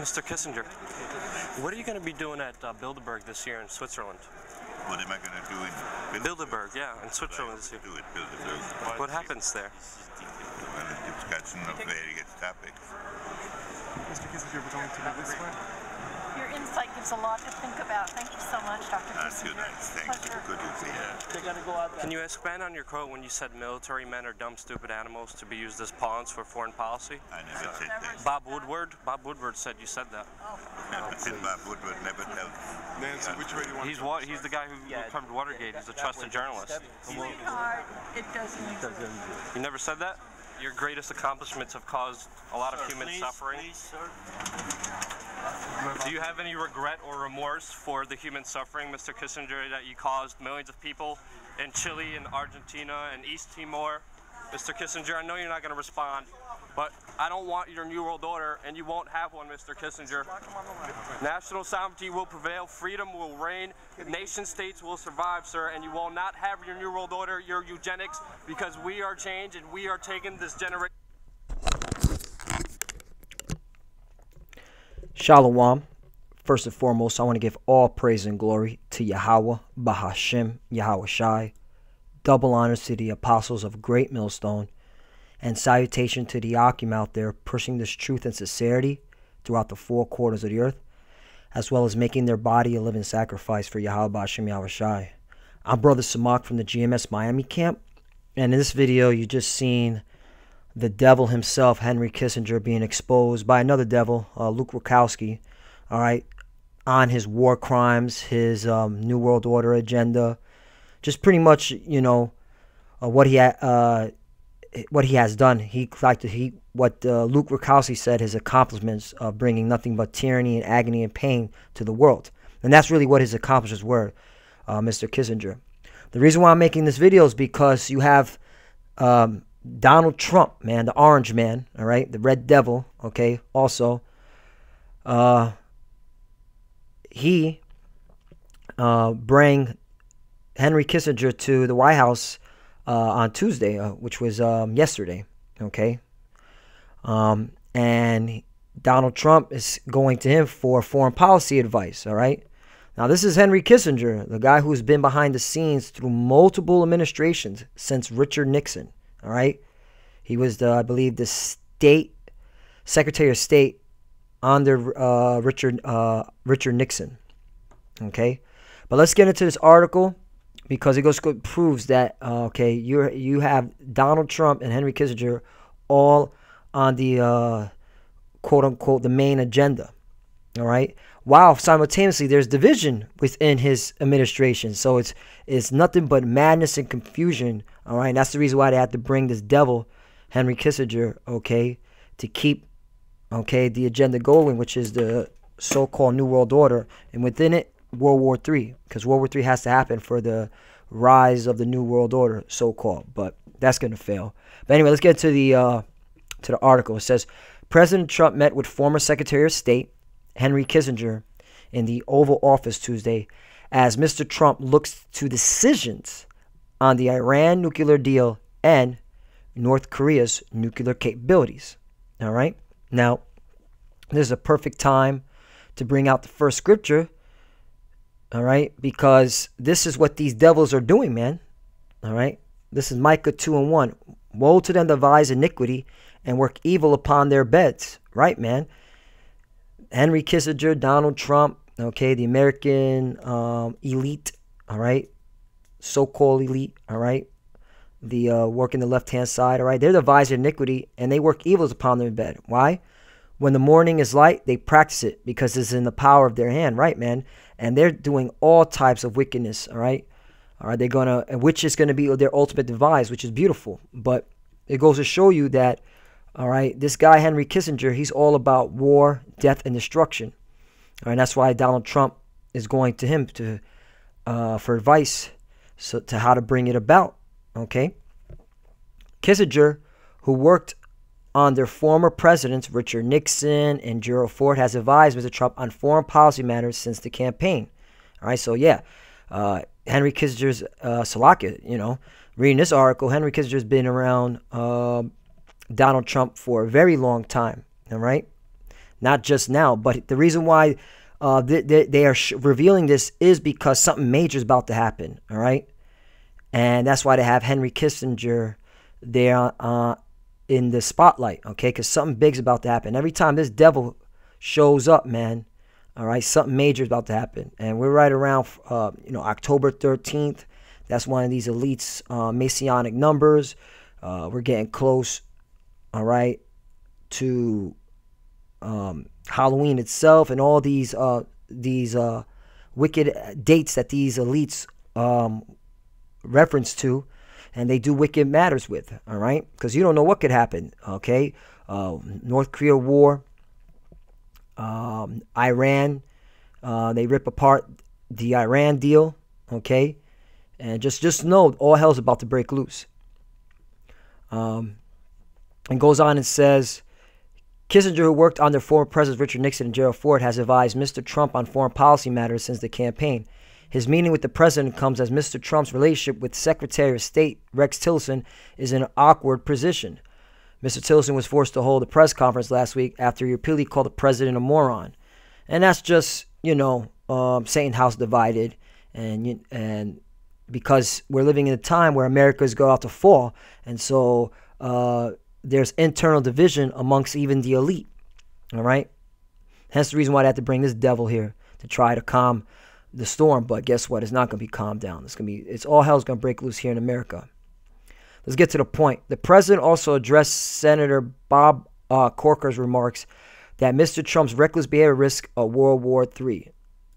Mr. Kissinger, what are you going to be doing at Bilderberg this year in Switzerland? What am I going to do in Bilderberg, yeah, in Switzerland this year. do at Bilderberg? What happens there? Well, a discussion of various topics. Mr. Kissinger, we're going to move this way. Your insight gives a lot to think about. Thank you so much, Dr. That's Kissinger. nice. Thank you. Good to see you. Can you expand on your quote when you said military men are dumb, stupid animals to be used as pawns for foreign policy? I never said that. Bob Woodward said you said that. And Bob Woodward never tells. Nancy, which way do you want to He's the guy who covered Watergate. He's a trusted journalist. Sweetheart, it doesn't. You never said that? Your greatest accomplishments have caused a lot of human suffering. Do you have any regret or remorse for the human suffering, Mr. Kissinger, that you caused millions of people in Chile and Argentina and East Timor? Mr. Kissinger, I know you're not going to respond, but I don't want your New World Order, and you won't have one, Mr. Kissinger. National sovereignty will prevail, freedom will reign, nation states will survive, sir, and you will not have your New World Order, your eugenics, because we are changed and we are taking this generation. Shalom. First and foremost, I want to give all praise and glory to Yahweh, Bahashem, Yahweh Shai. Double honors to the apostles of Great Millstone, and salutation to the Akim out there pushing this truth and sincerity throughout the four quarters of the earth, as well as making their body a living sacrifice for Yahweh, Bahashem, Yahweh Shai. I'm Brother Samak from the GMS Miami camp, and in this video, you just seen the devil himself, Henry Kissinger, being exposed by another devil, Luke Rakowski, all right, on his war crimes, his New World Order agenda, just pretty much, you know, what he has done. What Luke Rakowski said, his accomplishments of bringing nothing but tyranny and agony and pain to the world, and that's really what his accomplishments were, Mr. Kissinger. The reason why I'm making this video is because you have Donald Trump, man, the orange man, all right, the red devil, okay, also, he bring Henry Kissinger to the White House on Tuesday, which was yesterday, okay, and Donald Trump is going to him for foreign policy advice, all right. Now, this is Henry Kissinger, the guy who's been behind the scenes through multiple administrations since Richard Nixon. All right, he was I believe, the Secretary of State under Richard Nixon. Okay, but let's get into this article because it proves that okay, you have Donald Trump and Henry Kissinger all on the quote unquote the main agenda. All right, while simultaneously there's division within his administration, so it's nothing but madness and confusion. All right, and that's the reason why they had to bring this devil, Henry Kissinger, okay, to keep, okay, the agenda going, which is the so-called New World Order, and within it, World War III, because World War III has to happen for the rise of the New World Order, so-called, but that's going to fail. But anyway, let's get to the article. It says, President Trump met with former Secretary of State Henry Kissinger in the Oval Office Tuesday as Mr. Trump looks to decisions on the Iran nuclear deal and North Korea's nuclear capabilities. All right. Now, this is a perfect time to bring out the first scripture. All right. Because this is what these devils are doing, man. All right. This is Micah 2:1. Woe to them that devise iniquity and work evil upon their beds. Right, man. Henry Kissinger, Donald Trump, okay, the American elite, all right, so-called elite, all right, the working the left-hand side, all right, they're the advisor of iniquity, and they work evils upon their bed. Why? When the morning is light, they practice it because it's in the power of their hand, right, man? And they're doing all types of wickedness, all right? Are they going to, which is going to be their ultimate device, which is beautiful. But it goes to show you that, all right, this guy, Henry Kissinger, he's all about war, death, and destruction. All right, that's why Donald Trump is going to him for advice to how to bring it about, okay? Kissinger, who worked under former presidents Richard Nixon and Gerald Ford, has advised Mr. Trump on foreign policy matters since the campaign. All right, so yeah, Henry Kissinger's, Salaka, you know, reading this article, Henry Kissinger's been around Donald Trump for a very long time, all right? not just now. But the reason why they are revealing this is because something major is about to happen, all right? And that's why they have Henry Kissinger there in the spotlight, okay? Because something big's about to happen. Every time this devil shows up, man, all right, something major is about to happen. And we're right around, October 13th. That's one of these elites' Masonic numbers. We're getting close, all right, to Halloween itself and all these wicked dates that these elites reference to, and they do wicked matters with, all right? Because you don't know what could happen, okay? North Korea war, Iran, they rip apart the Iran deal, okay? And just know all hell's about to break loose. And goes on and says, Kissinger, who worked under former Presidents Richard Nixon and Gerald Ford, has advised Mr. Trump on foreign policy matters since the campaign. His meeting with the president comes as Mr. Trump's relationship with Secretary of State Rex Tillerson is in an awkward position. Mr. Tillerson was forced to hold a press conference last week after he repeatedly called the president a moron. And that's just, Satan house divided. And because we're living in a time where America is going out to fall. And so there's internal division amongst even the elite. All right? Hence the reason why they had to bring this devil here to try to calm the storm. But guess what? It's not going to be calmed down. It's all hell's going to break loose here in America. Let's get to the point. The president also addressed Senator Bob Corker's remarks that Mr. Trump's reckless behavior risks a World War III.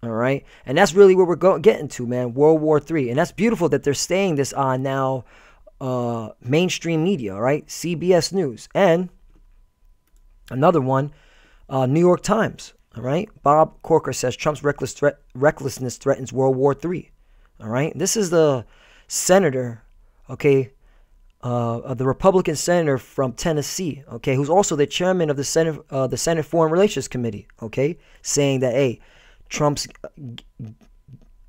All right? And that's really where we're getting to, man. World War III. And that's beautiful that they're saying this on now mainstream media, all right? CBS News. And another one, New York Times, all right? Bob Corker says Trump's recklessness threatens World War III, all right? This is the senator, okay, the Republican senator from Tennessee, okay, who's also the chairman of the Senate Foreign Relations Committee, okay, saying that, hey, Trump's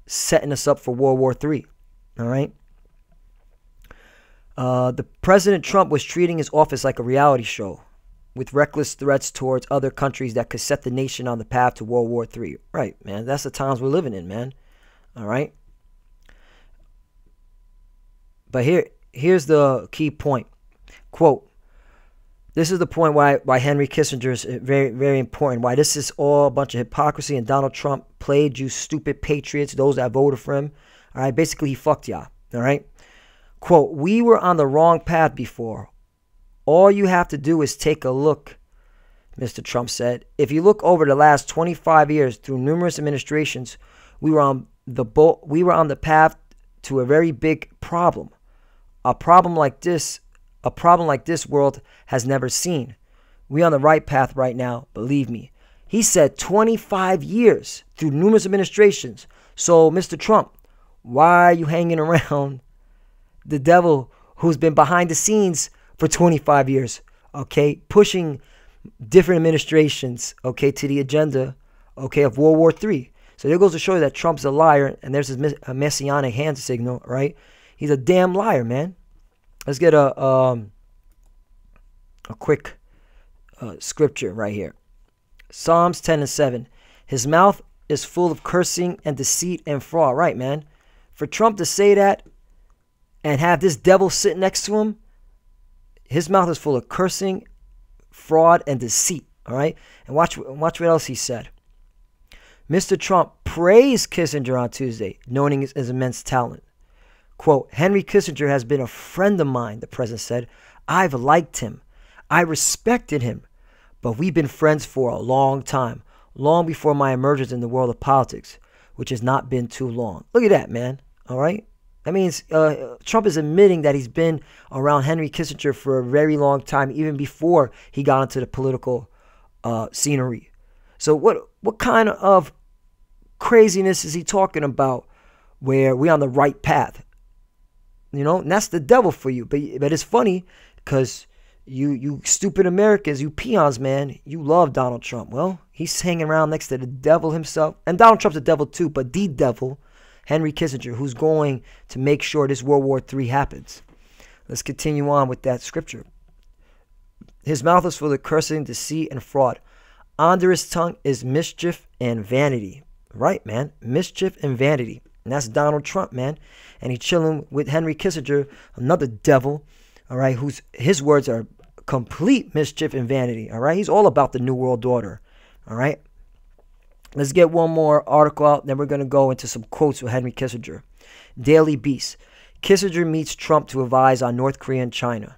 setting us up for World War III, all right? The President Trump was treating his office like a reality show with reckless threats towards other countries that could set the nation on the path to World War III. Right, man. That's the times we're living in, man. All right? But here's the key point. Quote, this is the point why Henry Kissinger is very, very important, why this is all a bunch of hypocrisy and Donald Trump played you stupid patriots, those that voted for him. All right? Basically, he fucked y'all. All right? Quote, we were on the wrong path before. All you have to do is take a look, Mr. Trump said. If you look over the last 25 years through numerous administrations, we were on the path to a very big problem. A problem like this world has never seen. We're on the right path right now, believe me. He said 25 years through numerous administrations. So, Mr. Trump, why are you hanging around the devil who's been behind the scenes for 25 years, okay, pushing different administrations, okay, to the agenda, okay, of World War III. So there goes to show you that Trump's a liar, and there's his messianic hand signal, right? He's a damn liar, man. Let's get a quick scripture right here. Psalms 10:7. His mouth is full of cursing and deceit and fraud. Right, man. For Trump to say that and have this devil sit next to him, his mouth is full of cursing, fraud, and deceit. All right? And watch what else he said. Mr. Trump praised Kissinger on Tuesday, noting his immense talent. Quote, Henry Kissinger has been a friend of mine, the president said. I've liked him. I respected him. But we've been friends for a long time, long before my emergence in the world of politics, which has not been too long. Look at that, man. All right? That means Trump is admitting that he's been around Henry Kissinger for a very long time, even before he got into the political scenery. So what kind of craziness is he talking about where we're on the right path? You know, and that's the devil for you. But it's funny because you stupid Americans, you peons, man, you love Donald Trump. Well, he's hanging around next to the devil himself. And Donald Trump's a devil too, but the devil, Henry Kissinger, who's going to make sure this World War III happens. Let's continue on with that scripture. His mouth is full of cursing, deceit, and fraud. under his tongue is mischief and vanity. Right, man. Mischief and vanity. And that's Donald Trump, man. And he's chilling with Henry Kissinger, another devil, all right, his words are complete mischief and vanity, all right? He's all about the New World Order, all right? Let's get one more article out, then we're going to go into some quotes with Henry Kissinger. Daily Beast. Kissinger meets Trump to advise on North Korea and China.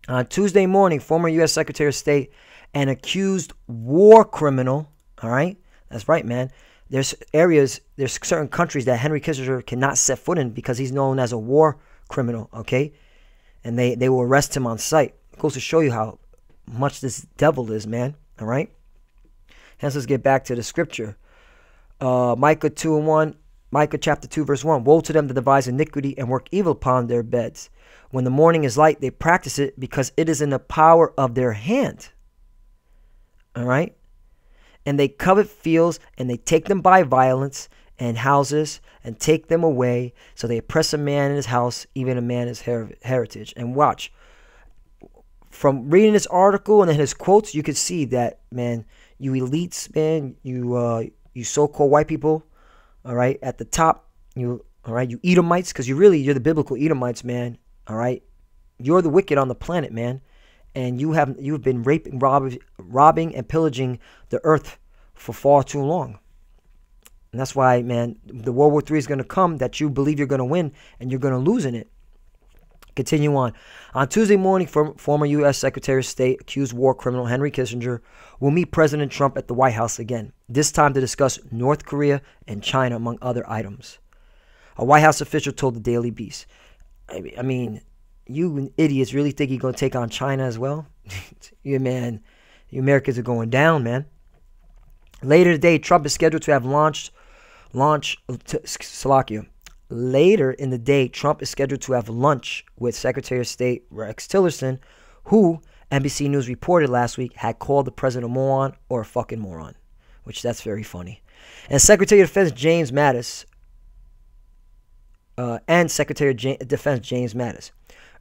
On Tuesday morning, former U.S. Secretary of State and accused war criminal, all right? That's right, man. There's certain countries that Henry Kissinger cannot set foot in because he's known as a war criminal, okay? And they will arrest him on sight. It goes to show you how much this devil is, man, all right? Hence, let's get back to the scripture. Micah 2:1, Micah chapter 2, verse 1. Woe to them that devise iniquity and work evil upon their beds. When the morning is light, they practice it because it is in the power of their hand. All right? And they covet fields, and they take them by violence, and houses, and take them away. So they oppress a man in his house, even a man his heritage. And watch. From reading this article and then his quotes, you could see that, man, you elites, man, you so-called white people, all right, at the top, you Edomites, because you're the biblical Edomites, man, all right? You're the wicked on the planet, man. And you've been raping, robbing, and pillaging the earth for far too long. And that's why, man, the World War III is going to come that you believe you're going to win, and you're going to lose in it. Continue on. On Tuesday morning, former U.S. Secretary of State, accused war criminal Henry Kissinger, will meet President Trump at the White House again, this time to discuss North Korea and China, among other items. A White House official told the Daily Beast, I mean, you idiots really think you're going to take on China as well? Yeah, man, the Americans are going down, man. Later today, Trump is scheduled to have Later in the day, Trump is scheduled to have lunch with Secretary of State Rex Tillerson, who NBC News reported last week had called the president a moron or a fucking moron, which that's very funny. And Secretary of Defense James Mattis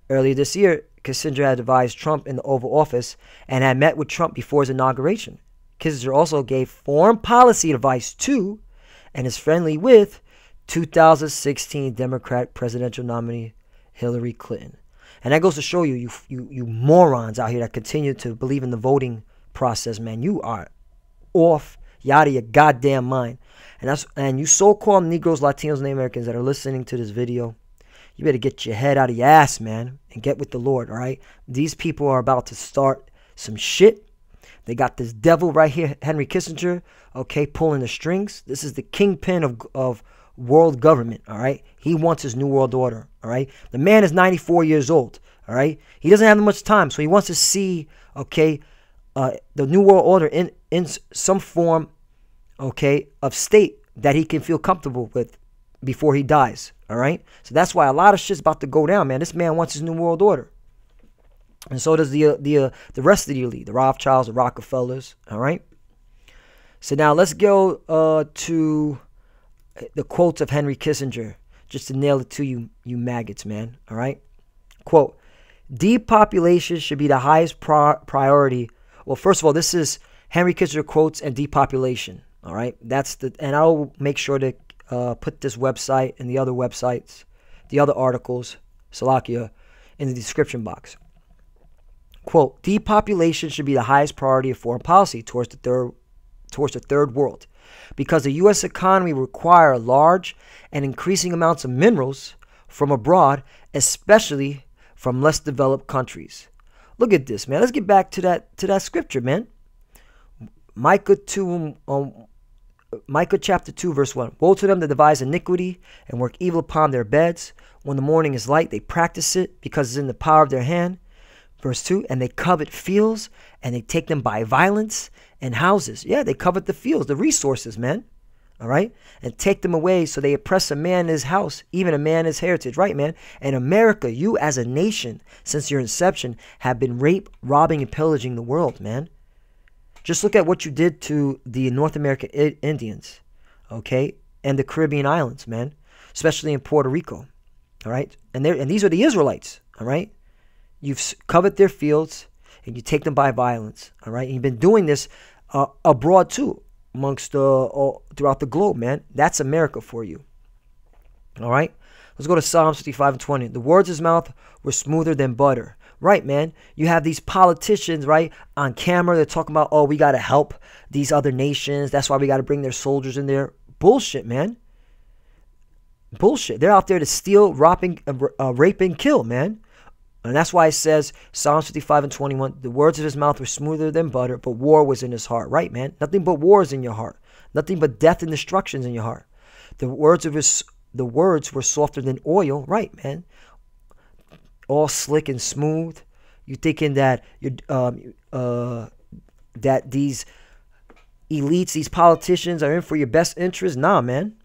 Earlier this year, Kissinger had advised Trump in the Oval Office and had met with Trump before his inauguration. Kissinger also gave foreign policy advice to and is friendly with 2016 Democrat presidential nominee Hillary Clinton. And that goes to show you morons out here that continue to believe in the voting process, man. You are off, out of your goddamn mind. And you so-called Negroes, Latinos, and Americans that are listening to this video, you better get your head out of your ass, man, and get with the Lord, all right? These people are about to start some shit. They got this devil right here, Henry Kissinger, okay, pulling the strings. This is the kingpin of world government, all right? He wants his new world order, all right? The man is 94 years old, all right? He doesn't have much time, so he wants to see, okay, the new world order in some form, okay, of state that he can feel comfortable with before he dies, all right? So that's why a lot of shit's about to go down, man. This man wants his new world order. And so does the rest of the elite, the Rothschilds, the Rockefellers, all right? So now let's go to the quotes of Henry Kissinger, just to nail it to you, you maggots, man, all right? Quote, depopulation should be the highest priority. Well, first of all, this is Henry Kissinger quotes and depopulation, all right? And I'll make sure to put this website and the other websites, the other articles, Salakia, in the description box. Quote, depopulation should be the highest priority of foreign policy towards the third world, because the U.S. economy requires large and increasing amounts of minerals from abroad, especially from less developed countries. Look at this, man. Let's get back to that scripture, man. Micah chapter 2, verse 1. Woe to them that devise iniquity and work evil upon their beds. When the morning is light, they practice it because it's in the power of their hand. Verse 2, and they covet fields, and they take them by violence, and houses. Yeah, they covet the fields, the resources, man. All right? And take them away, so they oppress a man in his house, even a man in his heritage. Right, man? And America, you as a nation, since your inception, have been robbing, and pillaging the world, man. Just look at what you did to the North American Indians, okay? And the Caribbean islands, man. Especially in Puerto Rico, all right? And these are the Israelites, all right? You've covered their fields, and you take them by violence, all right? And you've been doing this abroad too, amongst all throughout the globe, man. That's America for you. All right? Let's go to Psalms 55 and 20. The words of his mouth were smoother than butter. Right, man. You have these politicians, right, on camera. They're talking about, oh, we got to help these other nations. That's why we got to bring their soldiers in there. Bullshit, man. Bullshit. They're out there to steal, rape, and kill, man. And that's why it says, Psalms 55 and 21, the words of his mouth were smoother than butter, but war was in his heart. Right, man? Nothing but war is in your heart. Nothing but death and destruction is in your heart. The words were softer than oil. Right, man? All slick and smooth. You thinking that that these elites, these politicians are in for your best interest? Nah, man.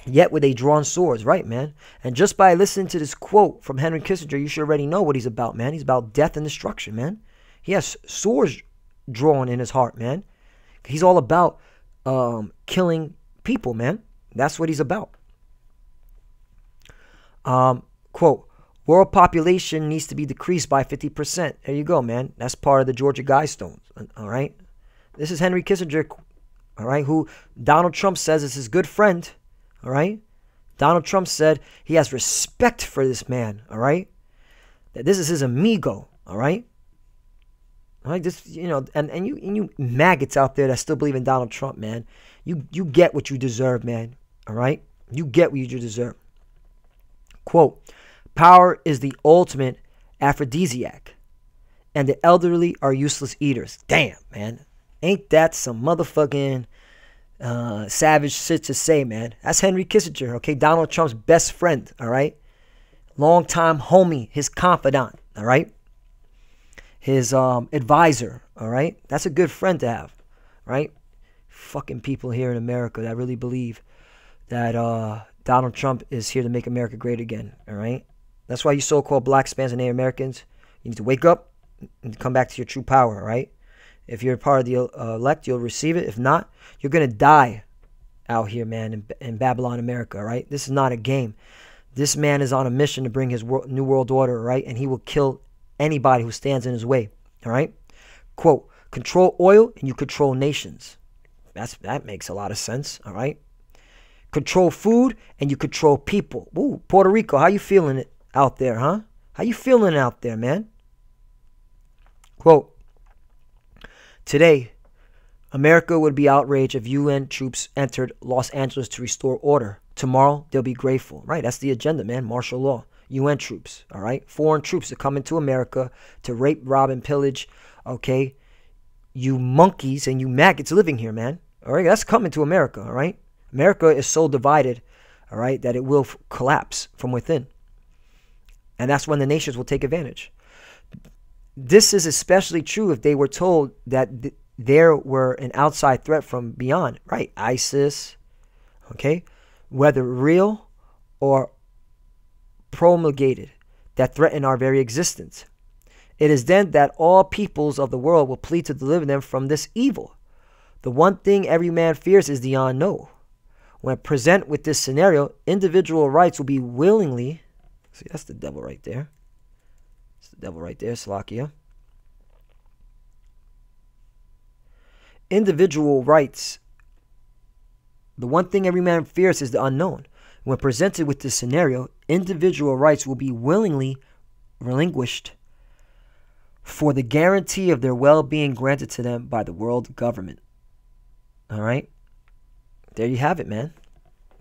Yet with a drawn swords, right, man? And just by listening to this quote from Henry Kissinger, you should already know what he's about, man. He's about death and destruction, man. He has swords drawn in his heart, man. He's all about killing people, man. That's what he's about. Quote, world population needs to be decreased by 50%. There you go, man. That's part of the Georgia Guidestones, all right? This is Henry Kissinger, all right, who Donald Trump says is his good friend. All right. Donald Trump said he has respect for this man. All right. That this is his amigo. All right. All right. This, you know, and you maggots out there that still believe in Donald Trump, man. You get what you deserve, man. All right. You get what you deserve. Quote, power is the ultimate aphrodisiac, and the elderly are useless eaters. Damn, man. Ain't that some motherfucking savage shit to say, man. That's Henry Kissinger, okay? Donald Trump's best friend, all right? Longtime homie, his confidant, all right? His advisor, all right? That's a good friend to have, right? Fucking people here in America that really believe that Donald Trump is here to make America great again, all right? That's why you so-called black Hispanics and Native Americans, you need to wake up and come back to your true power, all right? If you're a part of the elect, you'll receive it. If not, you're going to die out here, man, in Babylon, America, right? This is not a game. This man is on a mission to bring his new world order, right? And he will kill anybody who stands in his way, all right? Quote, control oil and you control nations. That makes a lot of sense, all right? Control food and you control people. Ooh, Puerto Rico, how you feeling it out there, huh? How you feeling out there, man? Quote, today, America would be outraged if UN troops entered Los Angeles to restore order. Tomorrow, they'll be grateful. Right, that's the agenda, man. Martial law. UN troops, all right? Foreign troops are coming to America to rape, rob, and pillage, okay? You monkeys and you maggots living here, man. All right, that's coming to America, all right? America is so divided, all right, that it will collapse from within. And that's when the nations will take advantage. This is especially true if they were told that there were an outside threat from beyond, right? ISIS, okay? Whether real or promulgated, that threaten our very existence. It is then that all peoples of the world will plead to deliver them from this evil. The one thing every man fears is the unknown. When present with this scenario, individual rights will be willingly, see, that's the devil right there. It's the devil right there, Slovakia. Individual rights. The one thing every man fears is the unknown. When presented with this scenario, individual rights will be willingly relinquished for the guarantee of their well-being granted to them by the world government. All right? There you have it, man.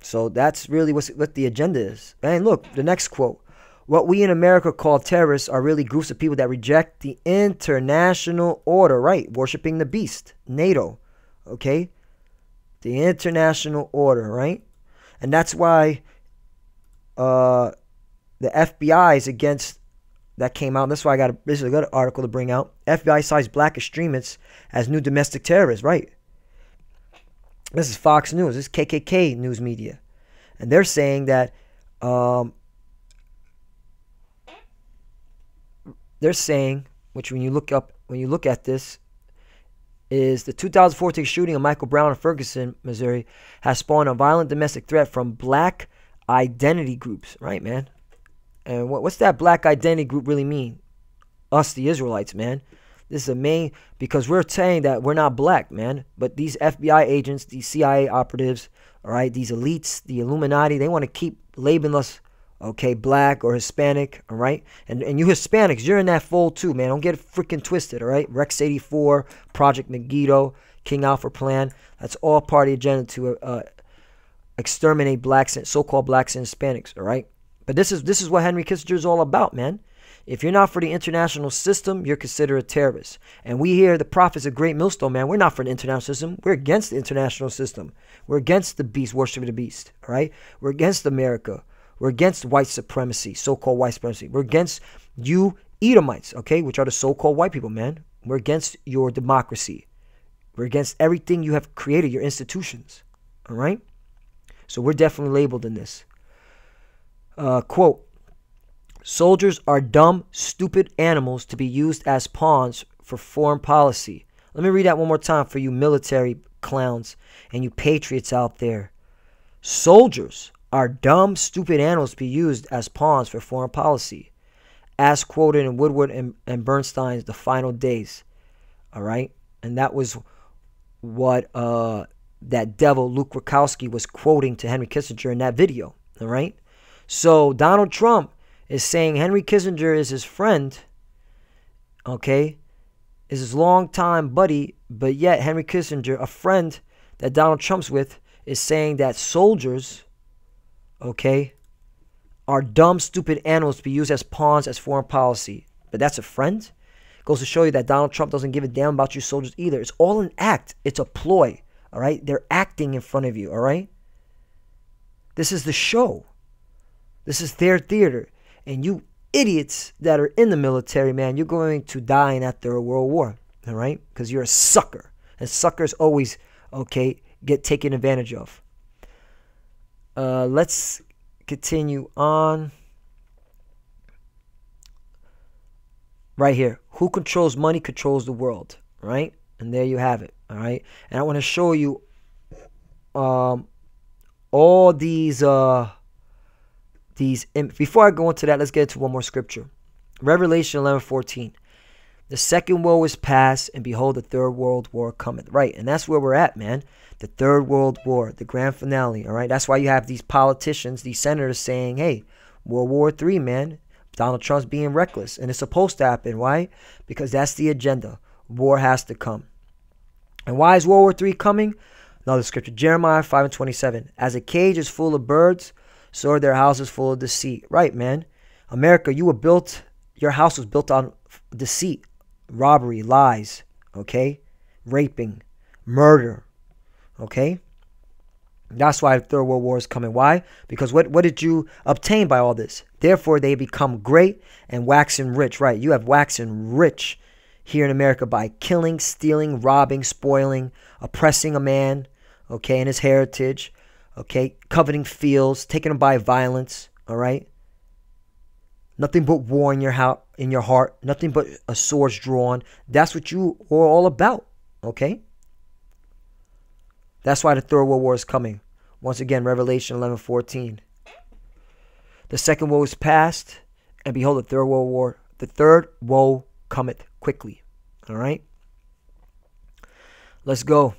So that's really what the agenda is. And look, the next quote. What we in America call terrorists are really groups of people that reject the international order, right? Worshipping the beast, NATO, okay? The international order, right? And that's why the FBI is against, that came out. That's why this is a good article to bring out. FBI cites black extremists as new domestic terrorists, right? This is Fox News. This is KKK news media. And they're saying that, they're saying, which when you look at this, is the 2014 shooting of Michael Brown in Ferguson, Missouri, has spawned a violent domestic threat from black identity groups, right, man? And what's that black identity group really mean? Us, the Israelites, man. This is a main, because we're saying that we're not black, man. But these FBI agents, these CIA operatives, all right, these elites, the Illuminati, they want to keep labeling us, okay, black or Hispanic, all right? And you Hispanics, you're in that fold too, man. Don't get it freaking twisted, all right? Rex 84, Project Megiddo, King Alpha Plan. That's all part of the agenda to exterminate blacks and so-called blacks and Hispanics, all right? But this is what Henry Kissinger is all about, man. If you're not for the international system, you're considered a terrorist. And we here, the prophets of Great Millstone, man, we're not for the international system. We're against the international system. We're against the beast, worship of the beast, all right? We're against America. We're against white supremacy, so-called white supremacy. We're against you Edomites, okay, which are the so-called white people, man. We're against your democracy. We're against everything you have created, your institutions, all right? So we're definitely labeled in this. Quote, soldiers are dumb, stupid animals to be used as pawns for foreign policy. Let me read that one more time for you military clowns and you patriots out there. Soldiers are dumb, stupid animals to be used as pawns for foreign policy, as quoted in Woodward and Bernstein's The Final Days. All right? And that was what that devil Luke Rakowski was quoting to Henry Kissinger in that video. All right? So Donald Trump is saying Henry Kissinger is his friend, okay, is his longtime buddy, but yet Henry Kissinger, a friend that Donald Trump's with, is saying that soldiers, okay, are dumb, stupid animals to be used as pawns as foreign policy. But that's a friend? Goes to show you that Donald Trump doesn't give a damn about you soldiers either. It's all an act. It's a ploy, all right? They're acting in front of you, all right? This is the show. This is their theater. And you idiots that are in the military, man, you're going to die in that Third World War, all right? Because you're a sucker. And suckers always, okay, get taken advantage of. Let's continue on. Right here. Who controls money controls the world, right? And there you have it, all right? And I want to show you all these before I go into that, let's get into one more scripture. Revelation 11:14. The second woe is past, and behold, the third world war cometh. Right, and that's where we're at, man. The third world war, the grand finale, all right? That's why you have these politicians, these senators saying, hey, World War III, man. Donald Trump's being reckless, and it's supposed to happen. Why? Because that's the agenda. War has to come. And why is World War III coming? Another scripture, Jeremiah 5:27. As a cage is full of birds, so are their houses full of deceit. Right, man. America, your house was built on deceit, robbery, lies, okay? Raping, murder, okay? That's why the Third World War is coming. Why? Because what did you obtain by all this? Therefore, they become great and waxen rich. Right, you have waxen rich here in America by killing, stealing, robbing, spoiling, oppressing a man, okay, and his heritage. Okay, coveting fields, taking them by violence, all right? Nothing but war in your heart, nothing but a swords drawn. That's what you are all about, okay? That's why the Third World War is coming. Once again, Revelation 11:14. The second woe is past, and behold, the third woe cometh quickly, all right? Let's go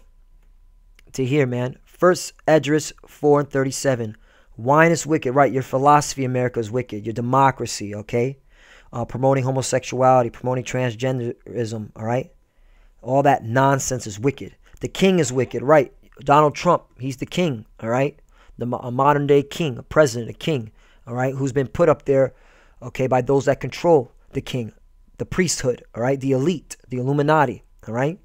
to here, man. First Esdras 4:37. Wine is wicked, right? Your philosophy, America, is wicked. Your democracy, okay? Promoting homosexuality, promoting transgenderism, all right? All that nonsense is wicked. The king is wicked, right? Donald Trump, he's the king, all right? A modern day king, a president, a king, all right? Who's been put up there, okay, by those that control the king, the priesthood, all right? The elite, the Illuminati, all right?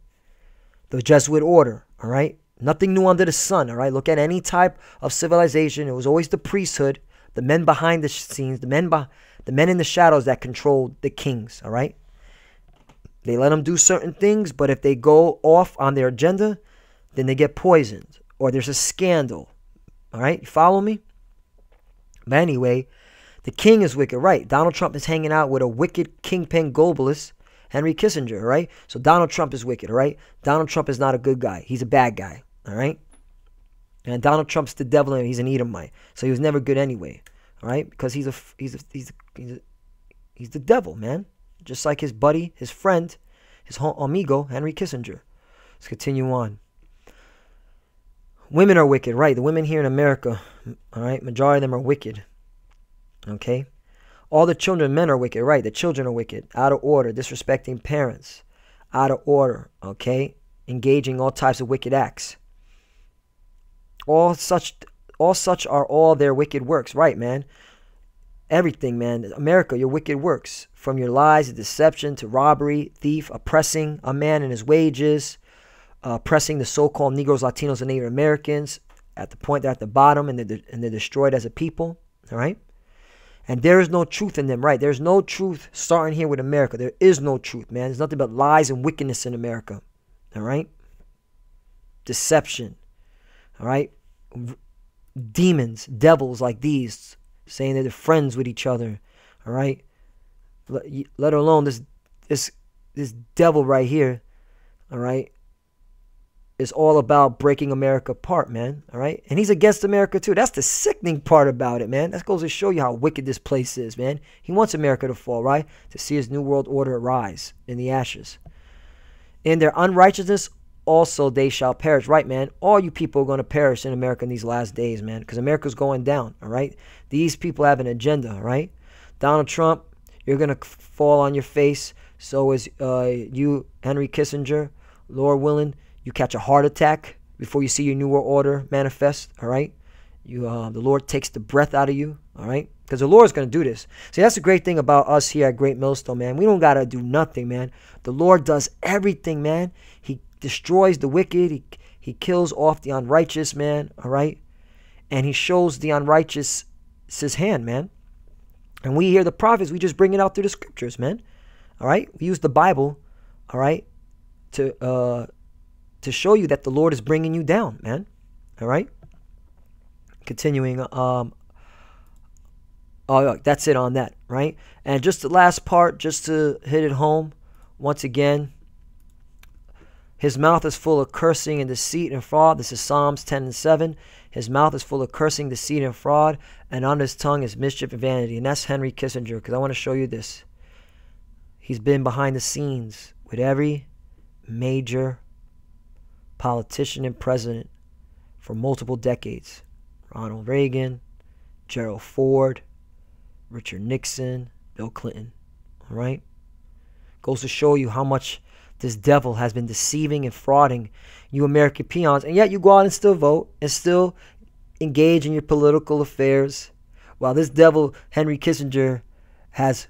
The Jesuit order, all right? Nothing new under the sun, all right? Look at any type of civilization. It was always the priesthood, the men behind the scenes, the men in the shadows that controlled the kings, all right? They let them do certain things, but if they go off on their agenda, then they get poisoned or there's a scandal, all right? You follow me? But anyway, the king is wicked, right? Donald Trump is hanging out with a wicked kingpin globalist, Henry Kissinger, right? So Donald Trump is wicked, all right? Donald Trump is not a good guy. He's a bad guy. All right, and Donald Trump's the devil, and he's an Edomite, so he was never good anyway. All right, because he's the devil, man. Just like his buddy, his friend, his amigo, Henry Kissinger. Let's continue on. Women are wicked, right? The women here in America, all right, majority of them are wicked, okay? All the children, men are wicked, right? The children are wicked, out of order, disrespecting parents, out of order, okay? Engaging all types of wicked acts. All such are all their wicked works, right, man? Everything, man. America, your wicked works, from your lies to deception to robbery, thief, oppressing a man and his wages, oppressing the so-called Negroes, Latinos, and Native Americans at the point they're at the bottom and they're destroyed as a people, all right? And there is no truth in them, right? There's no truth starting here with America. There is no truth, man. There's nothing but lies and wickedness in America, all right? Deception, all right? Demons, devils like these, saying that they're friends with each other, all right? Let alone this devil right here, all right? Is all about breaking America apart, man, all right? And he's against America too. That's the sickening part about it, man. That goes to show you how wicked this place is, man. He wants America to fall, right? To see his new world order arise in the ashes. In their unrighteousness, also they shall perish, right, man? All you people are going to perish in America in these last days, man, because America's going down, all right? These people have an agenda, all right? Donald Trump, you're going to fall on your face. So is you, Henry Kissinger, Lord willing. You catch a heart attack before you see your new world order manifest, all right? The Lord takes the breath out of you, all right? Because the Lord's going to do this. See, that's the great thing about us here at Great Millstone, man. We don't got to do nothing, man. The Lord does everything, man. He destroys the wicked. He kills off the unrighteous, man, all right? And he shows the unrighteous his hand, man. And we hear the prophets. We just bring it out through the scriptures, man, all right? We use the Bible, all right, to show you that the Lord is bringing you down, man. All right? Continuing, that's it on that, right? And just the last part, just to hit it home, once again, his mouth is full of cursing and deceit and fraud. This is Psalms 10 and 7. His mouth is full of cursing, deceit, and fraud, and on his tongue is mischief and vanity. And that's Henry Kissinger, because I want to show you this. He's been behind the scenes with every major politician and president for multiple decades. Ronald Reagan, Gerald Ford, Richard Nixon, Bill Clinton. All right? Goes to show you how much this devil has been deceiving and frauding you American peons, and yet you go out and still vote and still engage in your political affairs, while this devil, Henry Kissinger, has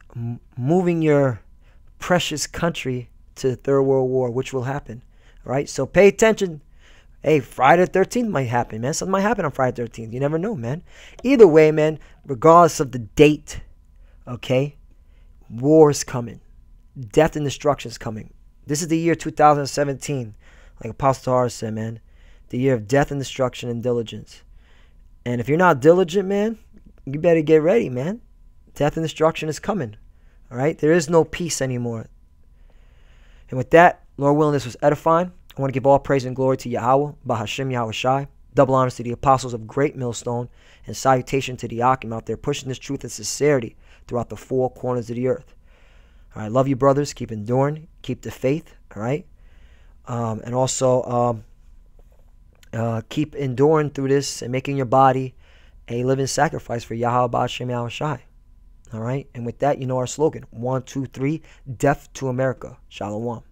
moving your precious country to the Third World War, which will happen. All right, so pay attention. Hey, Friday the 13th might happen, man. Something might happen on Friday the 13th. You never know, man. Either way, man, regardless of the date, okay, war is coming. Death and destruction is coming. This is the year 2017, like Apostle Tahar said, man. The year of death and destruction and diligence. And if you're not diligent, man, you better get ready, man. Death and destruction is coming. All right, there is no peace anymore. And with that, Lord willing, this was edifying. I want to give all praise and glory to Yahweh, Bahashem Yahweh Shai. Double honors to the apostles of Great Millstone, and salutation to the Akim out there pushing this truth and sincerity throughout the four corners of the earth. All right, love you, brothers. Keep enduring. Keep the faith. All right, and also keep enduring through this and making your body a living sacrifice for Yahweh, Bahashem Yahweh Shai. All right, and with that, you know our slogan: 1, 2, 3, death to America. Shalom.